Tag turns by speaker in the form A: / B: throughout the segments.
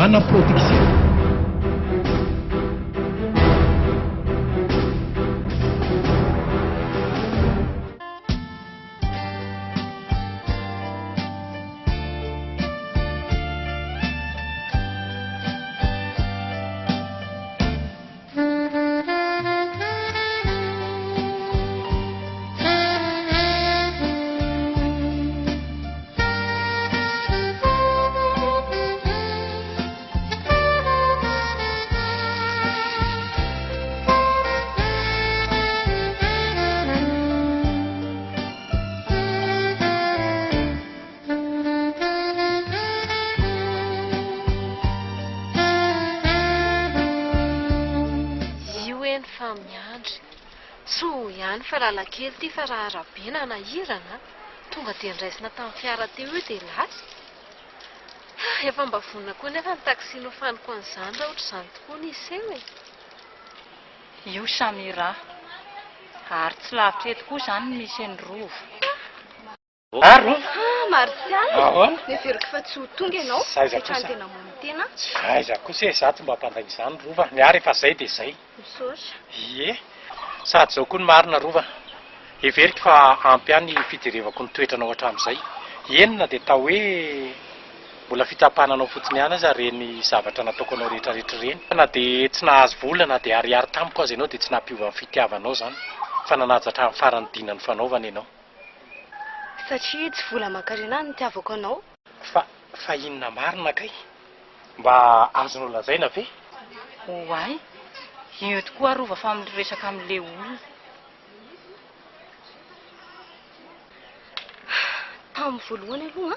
A: Mana Production.
B: Fa lalakely ty fa raha rabena nahirana tonga dia niraisina tamin'ny fiara teo io dia lasa. Efa mba vonona koa nefa ny taksi nofaniko an'izany raha ohatr' izany tokoa nisy eo e.
C: Io Samira, ary tsy lavitra eto koa izany misy ny rovo.
B: Marsial, neveriko fa tsy ho tonga ianao satria ny tena mony tena.
D: Aiza kosa za tsy mba hampanday izany rova. Miary efa zay dia zay.
B: Misaotra.
D: Ie. Sady zao koa ny marina rova. Everiko fa ampy ihany fijerevako ny toetranao hatramin'izay. Enina dia tao hoe mbola fitapananao fotsiny ihany aza reny zavatra nataoko anao rehetrarehetra reny. Na dia tsy nahazo volana dia ariary tamiko azy ianao dia tsy nampiova ny fitiavanao zany. Fa nanaja hatramin'ny farany dina ny fanaovana ianao.
B: Satria tsy vola makarena ny tiavako anao.
D: Fa inona marina kay? Mba azonao lazaina ve?
C: Oay, io tokoa rova fa miresaka amin'ilay olona.
B: Tamin'ny voalohany aloha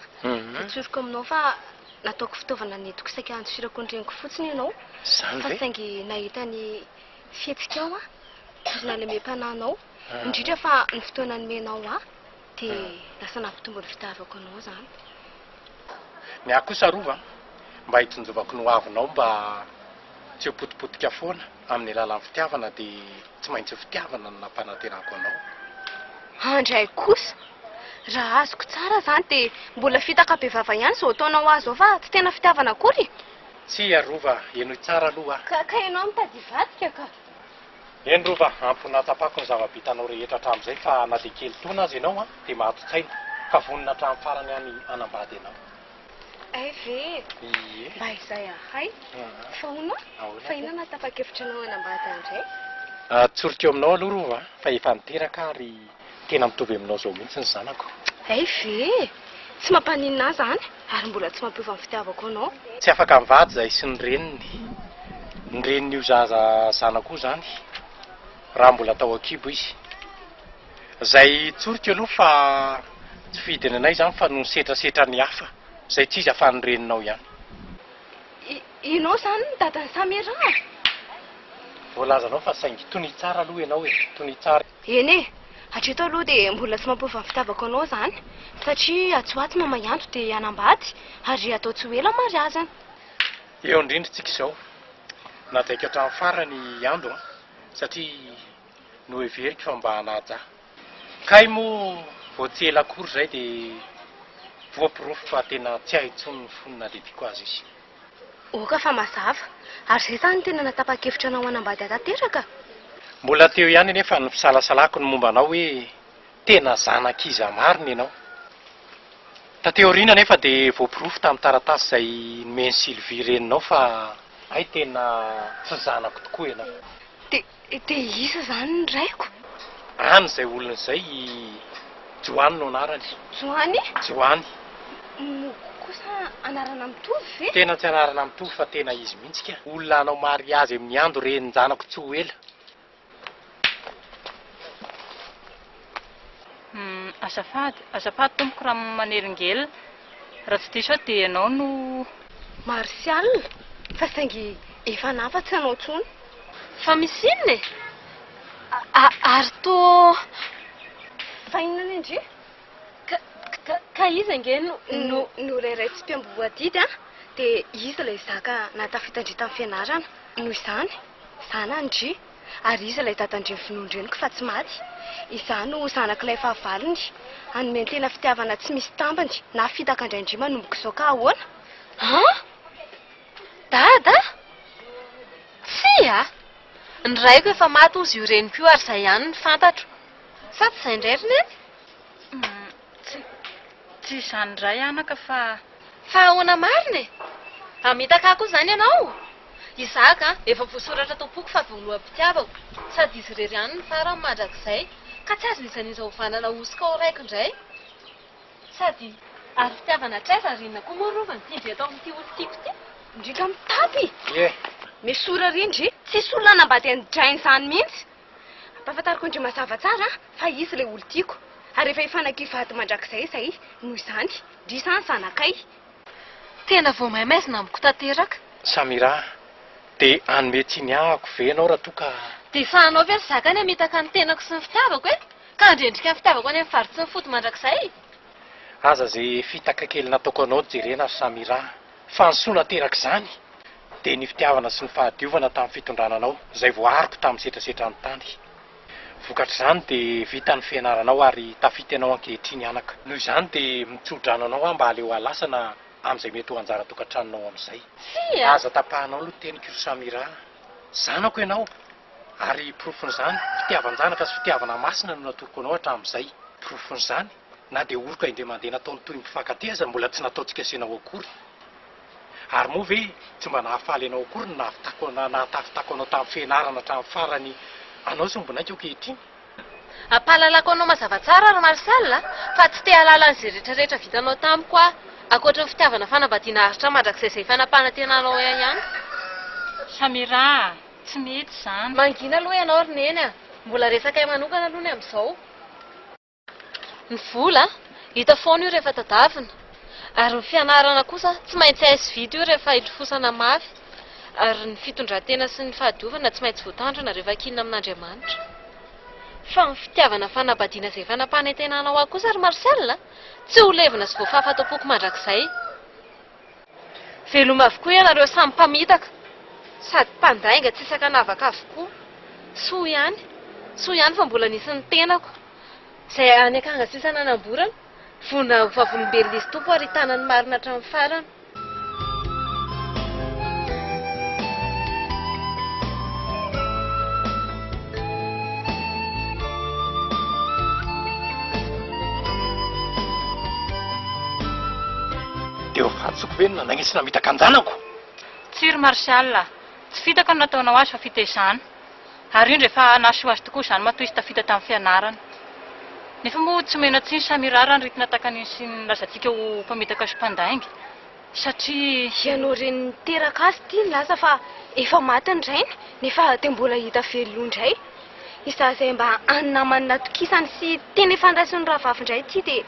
B: atsoriko aminao fa nataoko fitaovana netiko saika andosirako ny reniko fotsiny ianao.
D: Zany
B: Fa
D: ve?
B: saingy nahita ny fihetsika ao tozona ilay mem-pananao. Indrindra fa ny fotoana nomenao dia lasa nampitombo ny fitiavako anao zany.
D: Ny ahy kosa rova mba hitonjovako ny hoavinao mba tsy ho potipotika foana amin'ny alalan'ny fitiavana dia tsy maintsy fitiavana no nampanaterahako anao.
B: Andray kosa raha azoko tsara zany dia mbola fitaka be vava ihany zao ataonao azy ao fa tsy tena fitiavana akory.
D: Tsy rova, eno tsara aloha.
B: Ka ianao mitady vadika ka.
D: Eny rova, amponatapako ny zava-bitanao rehetra hatramin'izay fa na dia kely tona azy ianao dia mahatotsaina fa vonona hatramin'ny farany ihany hanambady ianao.
B: Ay ve?
D: Ie.
B: Mba izay ahay. Fa hono? Fa inona natapa-kevitranao hanambady andray?
D: Tsorika eo aminao aloha rova fa efa niteraka ary tena mitovy aminao zao mihitsy ny zanako.
B: Ay ve? Tsy mampaninina zany ary mbola tsy mampiova ny fitiavako anao.
D: Tsy afaka mivady izay sy ny reniny. Ny reniny io zaza zanako zany. Raha mbola tao akibo izy. Izay tsorika aloha fa tsy fidiny anay zany fa no setrasetra ny hafa. Izay tsy izy afa ny reninao ihany.
B: Inao zany ny dadan'ny Samira?
D: Voalazanao fa saingy tony tsara aloha ianao tony tsara.
B: Eny hatreto aloha dia mbola tsy mampiova ny fitiavako anao zany satria atsoaty mama ianto dia hanambady ary atao tsy ho ela mariazana.
D: Eo indrindratsika izao. Nataika hatramin'ny farany andro satria no everiko fa mba hanaja. Kay moa vao tsy ela akory izay dia voapirofo fa tena tsy ahitsony ny fonina leviko azy izy.
B: Oka fa mazava ary izay zany tena natapa-kevitra anao hanambady atateraka.
D: Mbola teo ihany nefa ny fisalasalako ny momba anao hoe tena zanankiza marina ianao. Tateo aoriana nefa dia voapirofo tamin'ny taratasy izay nomeny Sylvie reninao fa ay tena tsy zanako tokoa ianao.
B: Dia isa zany ny raiko?
D: Any izay olona izay Joany no anarany.
B: Joany?
D: Joany.
B: Kosa anarana mitovy ve?
D: Tena tsy anarana mitovy fa tena izy mihitsy ka. Olona anao mariazy amin'ny andro renin'ny zanako tsy ho ela.
C: Azafady tompoko raha maneringely. Raha tsy diso dia ianao no
B: Marsial, fa saingy efa nafatsy anao tsony. Fa misy inona e? Ary to fa inona ny indri? Ka izy ange no rairay tsy mpiamboadidy dia izy ilay zaka natafitandry tamin'ny fianarana. Noho izany, zana andry ary izy ilay dadandry ny finondreniko fa tsy maty. Izany no zanak'ilay fahavalony hanome tena fitiavana tsy misy tambany na fitaka indraindray manomboka izao ka ahoana? Dada? Fia? Ny raiko efa maty ozy io reny koa ary izay ihany ny fantatro. Sa tsy izay indray ry neny?
C: Tsy izany indray anaka fa...
B: Fa ahoana marina e? Amitaka koa izany ianao? Izaka efa voasoratra tao boky fa voaloham-pitiavako. Sady izy irery ihany ny farany mandrakizay. Ka tsy azo isan'izao vanana osika ao raiko indray. Sady ary fitiavana traiza rinona koa moa rova nitindry eto amin'ity olon-tiako ity. Indrika mitapy. Misy ora rindry, tsisy olona nambady an-drainy izany mihitsy. Ampahafantariko indry mazava tsara fa izy ilay olon-tiako. Ary efa hifanaki vady mandrakizay izay noho izany. Ndrisany zanakay. Tena vao maimaizina amiko tanteraka.
D: Samira, dia anome tsiny ahako ve ianao raha toa ka...
B: Dia sahanao ve ry zakany hamitaka ny tenako sy ny fitiavako e? Ka handrendrika ny fitiavako any amin'ny faritsy ny fody mandrakizay.
D: Aza izay fitaka kely nataoko anao jerena Samira. Fa ny soa nateraka izany dia ny fitiavana sy ny fahadiovana tamin'ny fitondrananao izay voariko tamin'ny setrasetra ny tany. Vokatr'izany dia vita ny fianaranao ary tafity ianao ankehitriny anaka. Noho izany dia mitsodrananao mba aleo alasana amin'izay mety ho anjara tokantranonao amin'izay. Aza tapahanao aloha teniko io Samira. Zanako ianao ary porofon'izany fitiavan-janaka sy fitiavana masina no natoroko anao hatramin'izay. Porofon'izany na dia oroka indray mandeha nataony toy ny mpifankateza mbola tsy nataontsika asenao akory. Ary moa ve tsy mba nahafaly anao akory no nahatafitako anao tamin'ny fianarana hatramin'ny farany anao sy mbonaiko ankehitriny.
B: Ampahalalako anao mazava tsara ary Marcel fa tsy te halala an'izay rehetrarehetra vitanao tamiko aho. Ankoatra ny fitiavana fanambadiana haritra mandrakizay izay fanampanantenanao ihany.
C: Samira, tsy mety izany.
B: Mangina aloha ianao ry neny a. Mbola resaka ay manokana aloha ny amin'izao. Ny vola hita foana io rehefa tadavina. Ary ny fianarana kosa tsy maintsy aizy vidy io rehefa hitrofosana mafy. Ary ny fitondran-tena sy ny fahadiovana tsy maintsy voatandrina rehefa kinina amin'Andriamanitra. Fa ny fitiavana fanambadiana izay fanampanantenanao aho kosa ry Marcel tsy ho levina sy voafafa tao boky mandrakizay. Veloma avokoa ianareo samy mpamitaka. Sady mpandainga tsy isaka navaka avokoa. Soa ihany fa mbola nisy ny tenako. Izay any akanga sisa nanamborana. Vona vavolombelona izy tompo ary hitanany marina hatramin'ny farany.
D: Dia fatsoko ve no nanagny sy namitaka an-janako?
C: Tsiry Martial, tsy fitaka no nataonao azy fa fitaizana. Ary indro efa nahasoa azy tokoa izany matoa izy tafita tamin'ny fianarana. Nefa moa tsy mena tsiny Samira raha nyritina takan'iny sy ny lazantsika ho mpamitaka sy mpandainga. Satria
B: ianao reny niteraka azy ity nilaza fa efa maty ny rainy nefa dia mbola hita velona indray. Izaho izay mba anamany natokisany sy tena ifandraisin'ny rahavavy indray ity dia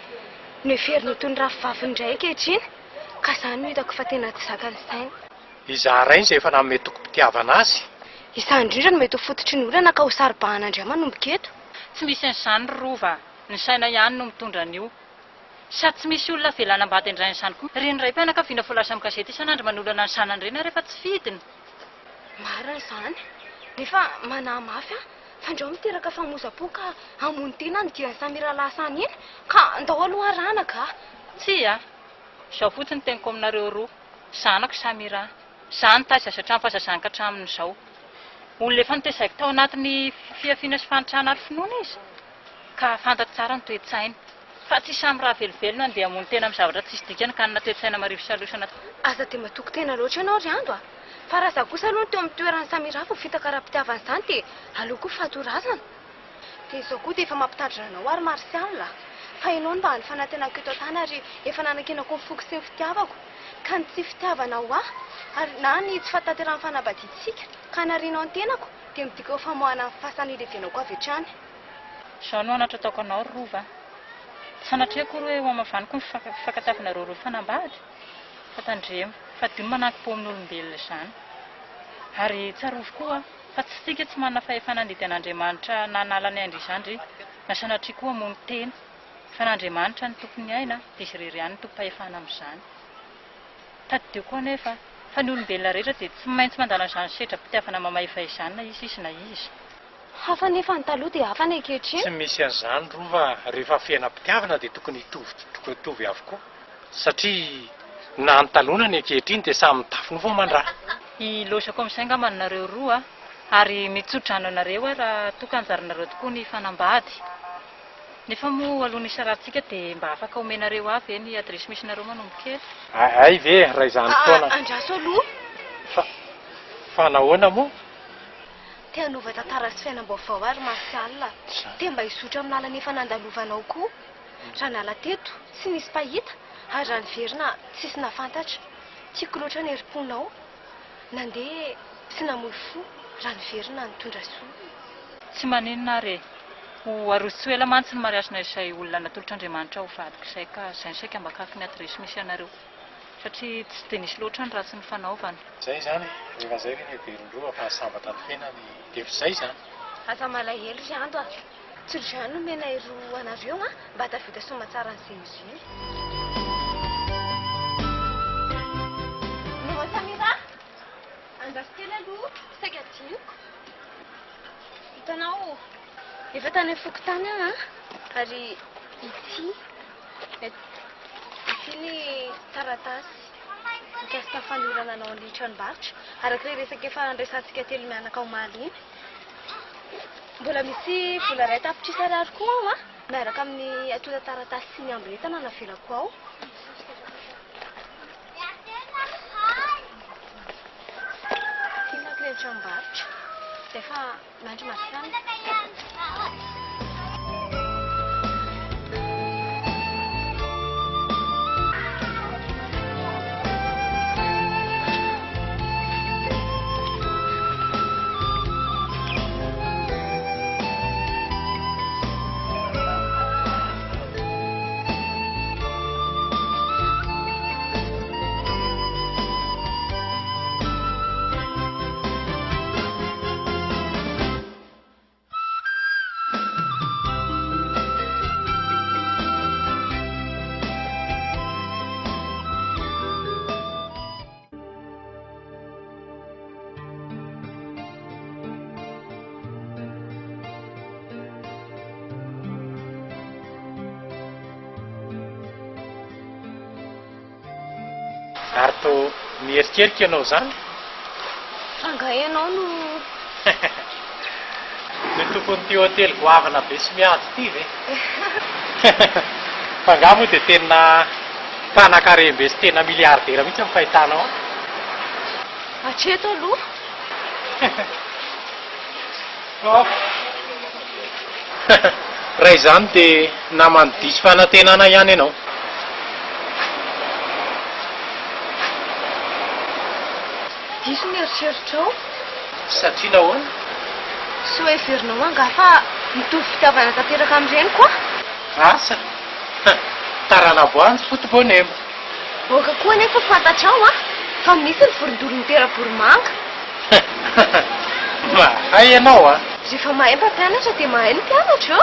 B: noheverina toy ny rahavavy indray ankehitriny. Ka izany no hitako fa tena tsy zakany saina.
D: Izaho rainy izay efa nanome tokom-pitiavana azy.
B: Izaho indrindra no mety ho fototry ny olana ka ho saribahan'Andriamanitra manomboka eto.
C: Tsy misy an'izany rova, ny saina ihany no mitondra an'io. Sady tsy misy olona velana ambady andray izany koa. Reny ray mpianakaviana voalaza amin'ny gazety isan'andro manolana ny sanany reny rehefa tsy fidiny.
B: Marina izany. Nefa manahy mafy fa andreo miteraka famoza-po ka hamony tena ny dian'ny Samira lasany iny ka andao aloha ranaka.
C: Tsy izao fotsiny teniko aminareo roa. Zanako Samira. Izany tazy aza hatramin'ny fahazazanaka hatramin'izao. Olona efa nitezaiko tao anatin'ny fiafiana sy fanitrana ary finoana izy. Ka fantatro tsara ny toe-tsainy. Fa tsy samy raha velively nandeha hamony tena amin'ny zavatra tsisy dikany ka ny toe-tsaina marivo salosana.
B: Aza dia matoko tena loatra ianao ry ando Fa raha zaho kosa aloha teo amin'ny toeran'ny Samira vao fitaka raha-pitiavana izany dia aleo koa fatorazana. Dia izao koa dia efa mampitadrina anao ary Martial. Fa ianao mba ny fanantenako eto an-tany ary efa nanankenako ny foko sy ny fitiavako. Ka ny tsy fitiavana ho ary na ny tsy fatateran'ny fanambadiantsika ka narianao ny tenako dia midika ho famoahana ny fahasanilevenako avy hatrany.
C: Izao no anatra ataoko anao rova. Sanatria koa hoe ho amavaniko ny fakatavinareo reo fanambady. Fa tandremo, fa dino manaky-po amin'ny olombelona izany. Ary tsarovy koa fa tsy sika tsy manana fahefanandidy an'Andriamanitra na nalany andry izany na sanatria koa hamono tena. Fa n'Andriamanitra ny tompony aina dia izy irery ihany ny tompo-pahefana amin'izany. Tadidio koa nefa fa ny olombelona rehetra dia tsy maintsy mandala izany setra-pitiavana mamahefa izany na izy na izy.
B: Hafa nefa ny taloha dia hafa ny ankehitriny.
D: Tsy misy an'izany rova rehefa fiainam-pitiavana dia tokony hitovy avokoa. Satria Na antalona ny ankehitriny dia samy mitafony foa mandraha.
C: Ilosako amin'izay nga manareo roa ary mitsodrano anareo raha tokanjarinareo tokoa ny fanambady. Nefa moa alohan'ny isarantsika dia mba afaka omenareo avy ny adresy misy nareo manombokely.
D: Ay ve raha izany foana.
B: Andraso aloha.
D: Fa nahoana moa?
B: Te hanova tantara sy fiainam-baovao ary Marsial. Te mba hisotra amin'ny lalana efa nandalovanao koa. Raha nala teto tsy nisy pahita ary raha niverina tsisy nafantatra. Tiako loatra ny herim-ponao. Nandeha sy namoy fo raha niverina nitondra soa.
C: Tsy maninona re. Ho aroso ela mantsy ny mariazina izay olona natolotr'Andriamanitra ho vadiko izay ka izay ny saika mbakafy ny adresy misy anareo. Satria tsy dia nisy loatra ny ratsy ny fanaovany.
D: Zay zany, rehefa zay ny heverindroa fa sambatra ny fiainany dia zay zany.
B: Aza malahelo ry ando a. Tsy ry zany nomena iro anareo mba tavita soma tsara ny zay. Nama Samira, andraso kely aloha, saika dioko. Hitanao, efa tany amin'ny fokotany ary ity ny taratasy mikasika fanorana anao amin'ny tranombarotra araka resaka efa andraisantsika telo mianaka omaly iny. Mbola misy vola ray tapitrisa ariary koa ao miaraka amin'ny atota taratasy sy ny amboletana navelako ao. Tianako ny tranombarotra dia efa mandry Marsial.
D: Ary to mierikerika ianao zany?
B: Anga ianao no...
D: Ny tompon'ity hotely goavana be sy miady ity ve? Fa nga moa dia tena mpanan-karem-be sy tena miliardera mihitsy amin'ny fahitanao.
B: Hatreto aloha.
D: Raha izany dia namany diso fanantenana ihany ianao.
B: Diso mieritreritrao.
D: Satria nahoana?
B: Sy hoe heverinao anga fa mitovy fitiavana tanteraka amin'ireny koa.
D: Asa? Taranaboanjy fotobonem.
B: Oka koa nefa fantatrao fa misy ny vorondolo tera-boromanga.
D: Mahay ianao
B: Rehefa mahay mpampianatra dia mahay ny mpianatra.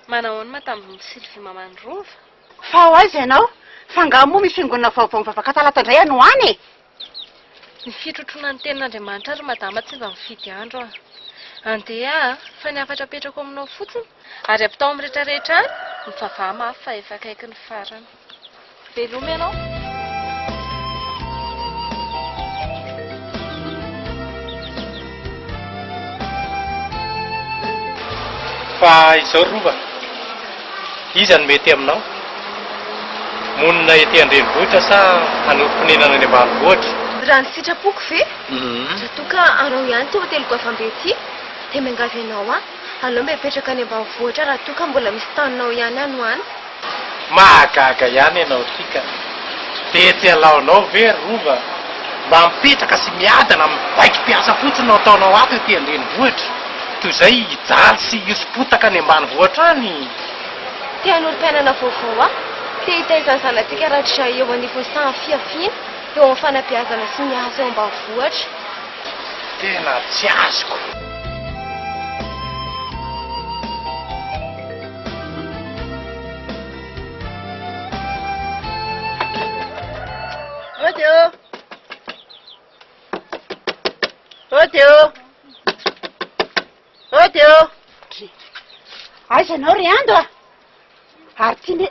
B: Manahoana ma tamby Sylvie mamany rova?
A: Fa ho aiza ianao? Fa nga moa misy fiangonana vaovao mivavaka talata indray ano any.
B: Ny fitrotrona ny tenin'Andriamanitra ary madama tsy mba mifidy andro andeha fa ny afatra apetrako aminao fotsiny ary ampitao amin'ny rehetrarehetra any ny vavaha mafy fa efa akaiky ny farany. Veloma ianao?
D: Fa izao rova, iza ny mety aminao? Monina ety an-drenivohitra sa hanomponenana any ambanivohitra?
B: Raha ny sitrapoko ve? Raha toa ka anao ihany ty hotely goavambe ity dia miangavy ianao aleo mipetraka any ambanivohitra raha toa ka mbola misy taninao ihany ano any.
D: Mahagaga ihany ianao tika. Dia tsy alaonao ve rova mba mipetraka sy miadana mibaiky mpiasa fotsiny no ataonao ato ety an-drenivohitra. Toy izay hijaly sy hisompotaka any ambanivohitra any.
B: Te hanolo-piainana vaovao Tehitaizany zanatsika raha eo anivony fiafiana eo amin'ny fanabeazana sy ny asa eo ambanivohitra.
D: Tena tsy azoko.
A: Odio. Aiza anao ry ando a? Ary tiany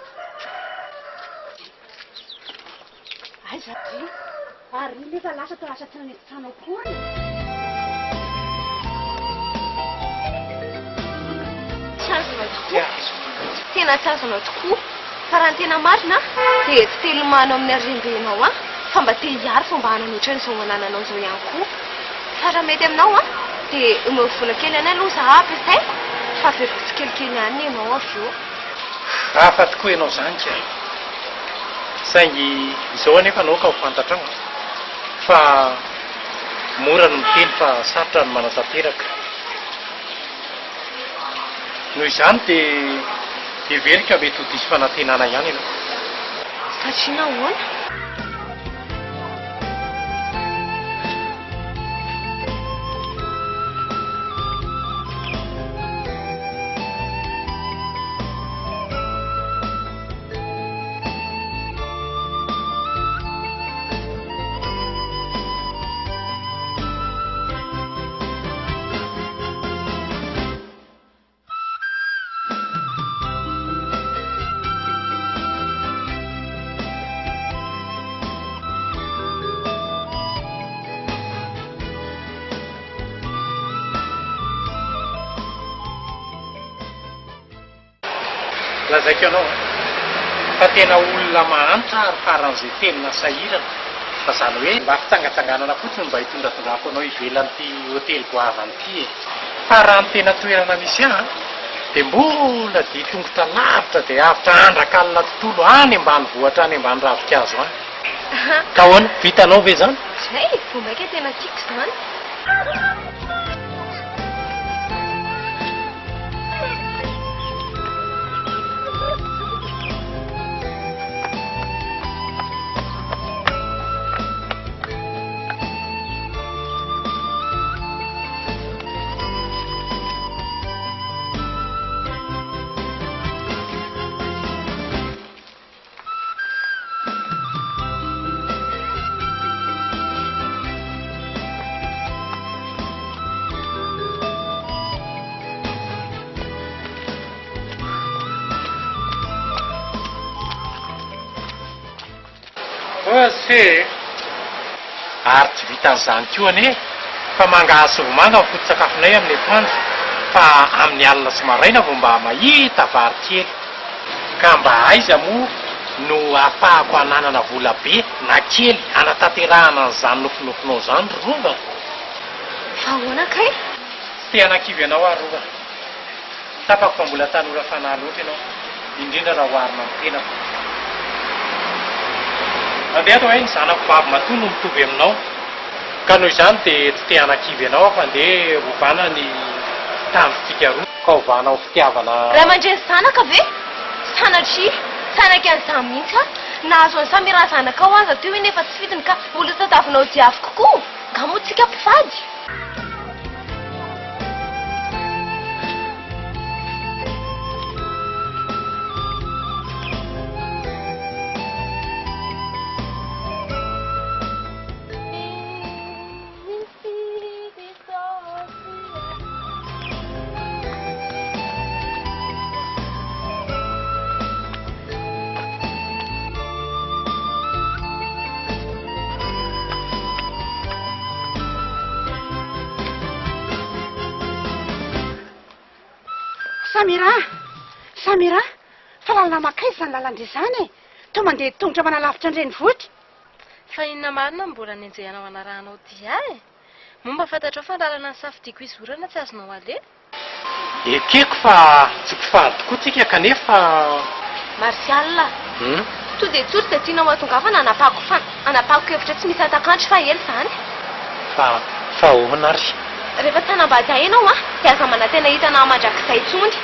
A: aiza ry? Ary nefa lasa tao asa tsy nanetitranao kory.
B: Tsy azonao tokoa. Tena tsy azonao tokoa. Fa raha ny tena marina dia tsy telomanao amin'ny arembenao a. Fa mba te hiary fomba hananoitra n'izao anananao izao ihany koa. Fa raha mety aminao a dia omeo vola kely anay aloha za ampiasaiko. Fa very tsikelikely ihany ianao avy eo.
D: Hafa tokoa ianao zany ka. Saingy izao anefa anao ka ho fantatrao fa mora no miteny fa sarotra no manatanteraka. Noho izany dia everika mety ho diso fanantenana ihany ianao.
B: Satria nahoana?
D: Lazaiko ianao fa tena olona mahantra ary faran'izay tenina sahirana fa zany hoe mba fitsangatsanganana fotsiny mba hitondratondrako anao ivelan'ity hôtely goavana ity. Fa raha ny tena toerana misy ahy dia mbola dia tongotra lavitra dia avitra andraka alina tontolo any ambanivohitra any ambany ravikazo any. Ka ahoana vitanao ve zany?
B: Zay, vao maika tena tiako izany.
D: Se ary tsy vitan'izany koa ane fa mangahazo vomanga ny foto-tsakafonay amin'ny atoandro fa amin'ny alina sy maraina vao mba mahita vary kely ka mba aiza moa no ahafahako hananana vola be na kely anatanterahana an'izany nofinofinao zany rova.
B: Fa ahoana kay?
D: Tsy te hanan-kivy ianao ary rova. Tapako fa mbola tanora fanahy loatra ianao indrindra raha oharina amin'ny tenako. Andeha atao hoe ny zanako vavy matoa no mitovy aminao ka noho izany dia tsy te hanan-kivy ianao fa andeha rovana ny tanjotsika roa ka hovana ho fitiavana.
B: Ray aman-dreny zanaka ve? Sanatria sanaka an'izany mihitsy a. Nahazo an'izany miraha zanaka ao aza teo nefa tsy fitiny ka mbola tadavinao jiafy kokoa. Nga moa tsika mpivady.
A: Samira, fa lalana makaiza izany lalana izany e. Toa mandeha tongotra manalavitra ny renivohitra.
B: Fa inona marina mbola nenjehanao anarahanao dia e. Momba fantatrao fa lalana ny safidiako izorana tsy azonao aleha.
D: Ekeko fa tsy mpifaly tokoa tsika kanefa
B: Marsial. To dia tsotra dia tianao matongavana anapahako hevitra tsy misy atakantry fa ela izany.
D: Fa ahoana ry?
B: Rehefa tsanambady ahy ianao a dia aza manantena hitana mandrakizay intsony.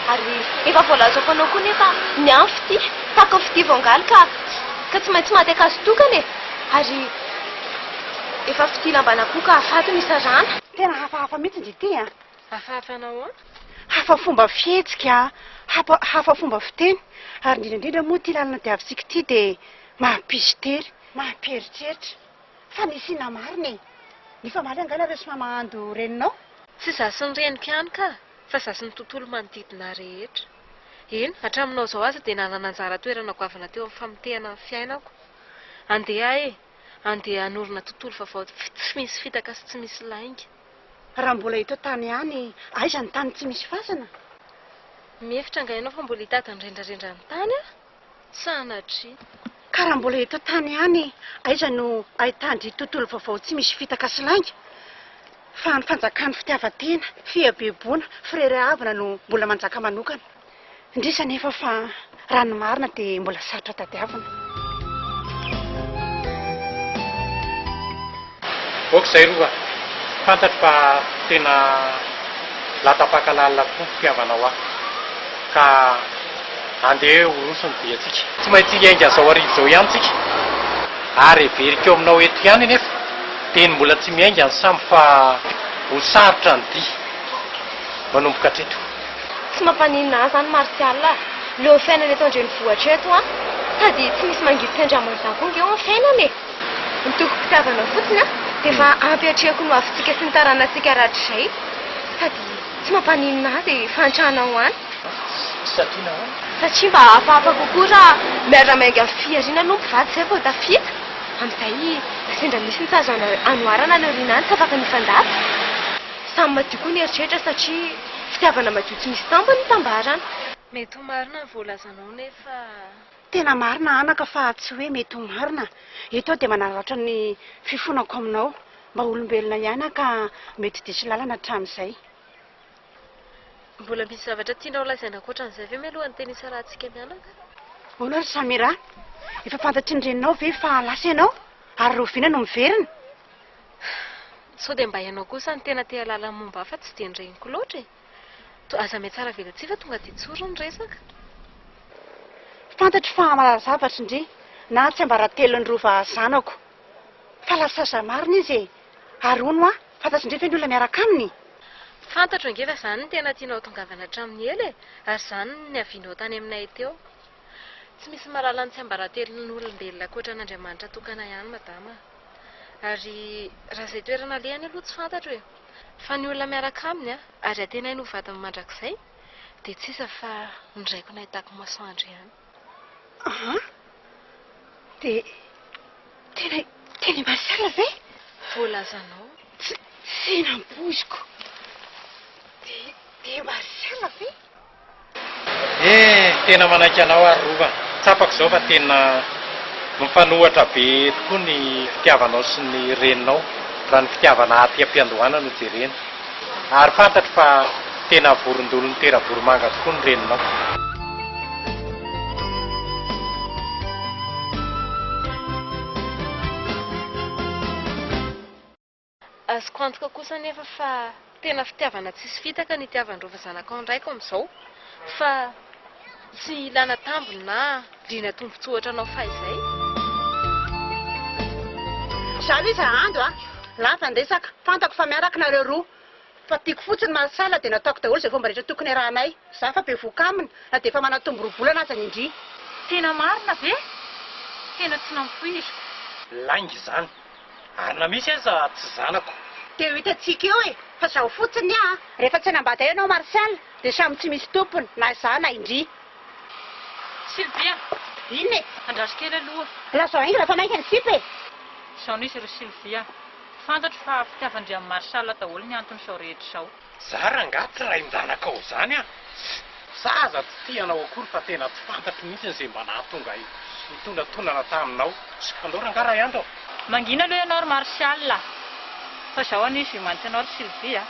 B: Ary efa voalazako anao koa nefa ny anfy ity sakafo tivongaly ka tsy maintsy maty akazo tokany e. Ary efa fitilambana koa ka afato misy rana.
A: Tena hafahafa mihitsy ndry ity a.
B: Hafahafa nahoana?
A: Hafa fomba fihetsika, hafa fomba fiteny. Ary indrindra moa ty lalana diavintsika ity dia mampisy tery, mampieritreritra. Fa nisina marina e. Ny famaly angala ireo somary mahandro reninao.
B: Tsy zasin'ny reniko ihany ka, fa zasin'ny tontolo manodidina rehetra. Eny, hatraminao izao aza dia nanana anjara toerana goavana teo amin'ny famotehana ny fiainako. Andeha hanorina tontolo vaovao tsy misy fitaka sy tsy misy lainga.
A: Raha mbola eto tany ihany, aiza ny tany tsy misy fasana?
B: Mihefitra angainao fa mbola hitady ny rendrarendra ny tany a? Sanatria.
A: Ka raha mbola eto tany ihany, aiza no ahitandry tontolo vaovao tsy misy fitaka sy lainga? Fa ny fanjakan'ny fitiavan-tena, fihabeboana, fireravana no mbola manjaka manokana. Indrisa nefa fa raha ny marina dia mbola sarotra tadiavina.
D: Okizay rova, fantatro fa tena latapakalalina koa fitiavanao ahy. Ka andeha urosony dia atsika. Tsy maintsy hiainga izao arivo izao ihany tsika. Ary everiko aminao eto ihany nefa. Teny mbola tsy miainga ny samy fa ho sarotra ny dia. Manomboka hatreto.
B: Tsy mampaninona azy any Martial. Leo fiainana eto andrenivohitra eto a. Sady tsy misy mangiditra andramana koa eo amin'ny fiainana e. Ny toko-pitiavana fotsiny a dia efa ampiatrehako no avintsika sy ny taranantsika rahatr'izay. Sady tsy mampaninona azy fantrahanao any.
D: Satria nahoana?
B: Satria mba hafahafa kokoa raha miara-mainga fiariana no mpivady izay vao tafita. Amin'izay sendra misy nitsazo anoharana ny oriana any tsy afaka nifandary. Samy madio koa ny eritreritra satria fitiavana madio tsy misy tambany tambarana. Mety ho marina ny voalazanao nefa.
A: Tena marina anaka fa tsy hoe mety ho marina. Eto dia manaratra ny fifonako aminao. Mba olombelona ihany ka mety diso lalana hatramin'izay.
B: Mbola misy zavatra tianao lazaina ankoatran'izay ve mialohan'ny teny isa rahantsika mianaka?
A: Hono ary Samira, efa fantatry ny reninao ve fa lasa ianao? Ary roviana no miverina?
B: Sao dia mba ianao kosa ny tena tea lalana momba hafa tsy dia ny reniko loatra e. Aza miha tsara vela tsy fa tonga dia tsoro ny resaka.
A: Fantatro fa mahazavatra indri, na tsy ambaratelon'ny rova zanako. Fa lasa saza marina izy e. Ary hono fantatro indri fe ny olona miaraka aminy.
B: Fantatro ange fa izany ny tena tianao tongavana hatramin'ny ela e. Ary izany ny avianao tany aminay teo. Tsy misy mahalala ny tsy ambaratelon'ny olombelona ankoatra n'Andriamanitra tokana ihany madama. Ary raha izay toerana lehany aloha tsy fantatro e. Fa ny olona miaraka aminy ary atena no vatany mandrakizay dia tsy isa fa ny raiko nahitako masoandro ihany.
A: Dia teny Martial ve?
B: Voalazanao.
A: Tsy nampoiziko. Dia Martial ve?
D: Tena manaiky anao ary rova. Tsapako izao fa tena mifanohatra be tokoa ny fitiavanao sy ny reninao raha ny fitiavana aty am-piandohana no jerena. Ary fantatro fa tena vorondolo ny tera voromanga tokoa ny reninao.
B: Azoko antoka kosa nefa fa tena fitiavana tsisy fitaka ny itiavan-drova zanakao ndraiky amin'izao. Fa tsy ilana tambiny na liana tombon-tsohatra anao fahizay.
A: Zaho iza ando lava andesaka, fantako fa miaraka nareo roa. Fa tiako fotsiny Martial dia nataoko daholo izay fomba rehetra tokony rahanay. Za fa be voka aminy, na dia efa manatombo roabolana aza ny indri.
C: Tena marina ve? Tena tsy nampoiziko.
D: Lainga izany. Arina misy aza tsy zanako.
A: Dia hitantsika eo e. Fa zaho fotsiny rehefa tsy hanambady ianao Martial dia samy tsy misy tompony na za na indri.
C: Sylvia,
A: Inona e?
C: andraso kely aloha.
A: Lazao ingy raha mainka ny sipa e.
C: Izao nisy ry Sylvia. Fantatro fa fitiavan-drian'i Martial daholo ny antony izao rehetra izao.
D: Za rangaty raha in-danakao izany Zaza tsy tianao akory fa tena tsy fantatro mihitsy izay mba nahatonga nitondratonana taminao. Sy andao rangara ihany.
C: Mangina aloha ianao ry Martial. Fa izao anisy mantsy ianao ry Sylvia.